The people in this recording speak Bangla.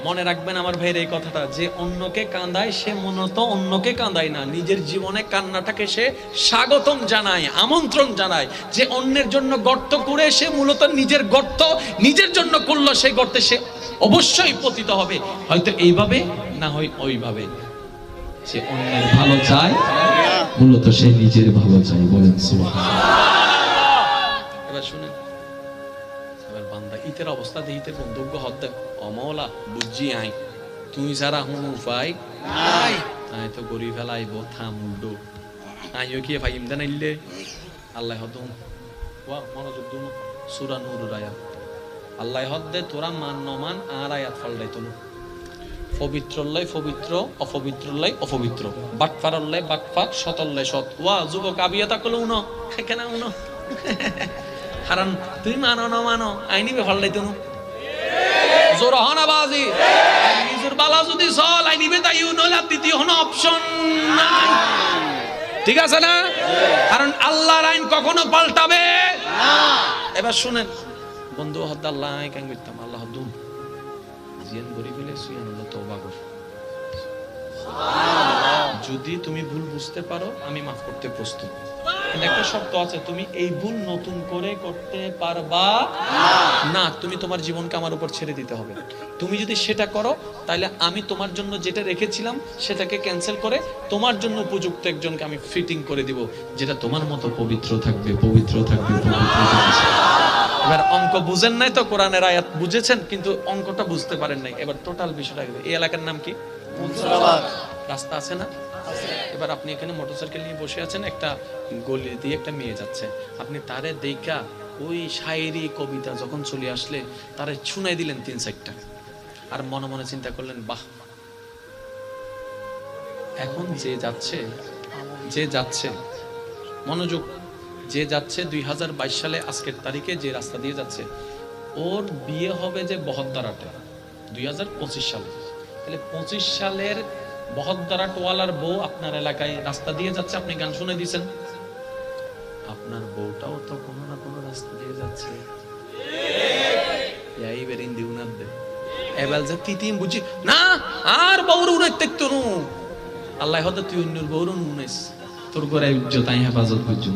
মনে রাখবেন আমার ভাইয়ের এই কথাটা, যে অন্যকে কাঁদায় সে মূলত অন্যকে কাঁদায় না, নিজের জীবনে কান্নাটাকে সে স্বাগতম জানায়, আমন্ত্রণ জানায়। যে অন্যের জন্য গর্ত করে সে মূলত নিজের গর্ত নিজের জন্য করলো, সেই গর্তে সে অবশ্যই পতিত হবে, হয়তো এইভাবে না হয় ওইভাবে। সে অন্যের ভালো চায়, মূলত সে নিজের ভালো চায়। বলেন সুবহানাল্লাহ। এবার শুনেন, এবার বান্দা ইতের অবস্থা দিয়ে ইতের বন্ধুজ্ঞ হদ অমলা বুঝছি আই, তুই যারা হুন উপায় নাই, আই তো গরি ফেলাইব থামুডো আইও কি ভাই ইমদান আইলে আল্লাহ হদম ওয়া মনোযোগ দুন সূরা নূর আয়াত আল্লাহ হদে তোরা মান নমান আর আয়াত ফলদাই তুলু, পবিত্রল্লাই পবিত্র, অপবিত্রল্লাই অপবিত্র, বাটফারল্লাই বাটফার, সতল্লাই সৎ। ওয়া যুবক আবিয়াতা কল উনো কেন উনো, কারণ তুই মানো না মানো আইনিবে ফলদাই তুনু জোর হনা বাজি নিজের বালা যদি চল আইনিবে তাই নইলা দ্বিতীয় হন অপশন নাই। ঠিক আছে না? কারণ আল্লাহর আইন কখনো পাল্টাবে না। এবার শুনেন বন্ধু হদ আল্লাহ কেন করতাম আল্লাহ দুন জিয়ান গরি ফেলে সুয়ান তওবা কর, যদি তুমি ভুল বুঝতে পারো আমি মাফ করতে প্রস্তুত। কিন্তু একটা শর্ত আছে, তুমি এই ভুল নতুন করে করতে পারবা না, তুমি তোমার জীবনকে আমার উপর ছেড়ে দিতে হবে। তুমি যদি সেটা করো তাহলে আমি তোমার জন্য যেটা রেখেছিলাম সেটাকে ক্যান্সেল করে তোমার জন্য উপযুক্ত একজনকে আমি ফিটিং করে দিব, যেটা তোমার মতো পবিত্র থাকবে, পবিত্র থাকবে, পবিত্র থাকবে। এবার অঙ্ক বুঝেন নাই তো, কোরআনের আয়াত বুঝেছেন কিন্তু অঙ্কটা বুঝতে পারেন নাই। এবার টোটাল বিষয়টা, এই এলাকার নাম কি? মুন্সিরাবাদ। রাস্তা আছে না? এবার আপনি এখানে মোটরসাইকেল নিয়ে বসে আছেন, একটা গলি দিয়ে একটা মেয়ে যাচ্ছে, আপনি তারে দেখা ওই শায়েরি কবিতা যখন চলে আসলে তারে শুনাই দিলেন ৩-৪টা, আর মনে মনে চিন্তা করলেন বাহ, এখন যে যাচ্ছে মনোযোগ, যে যাচ্ছে ২০২২ সালে আজকের তারিখে যে রাস্তা দিয়ে যাচ্ছে, ওর বিয়ে হবে যে বহদ্দারাটে ২০২৫ সালে, তাহলে ২৫ সালের বহদ্দারাটওয়ালার বউ আপনার এলাকায় রাস্তা দিয়ে যাচ্ছে, আপনি গান শুনে দিয়েছেন, আপনার বউটাও তো কোনো না কোনো রাস্তা দিয়ে যাচ্ছে। এইবার ইন্দি উনার দে এবার যে তিতিম বুঝি না আর বউর উড়ে দেখতো নু আল্লাহ হয়তো তুই অন্যের বউর উনাইস তোর করে ইজ্জত আই হেফাজত বুঝুন।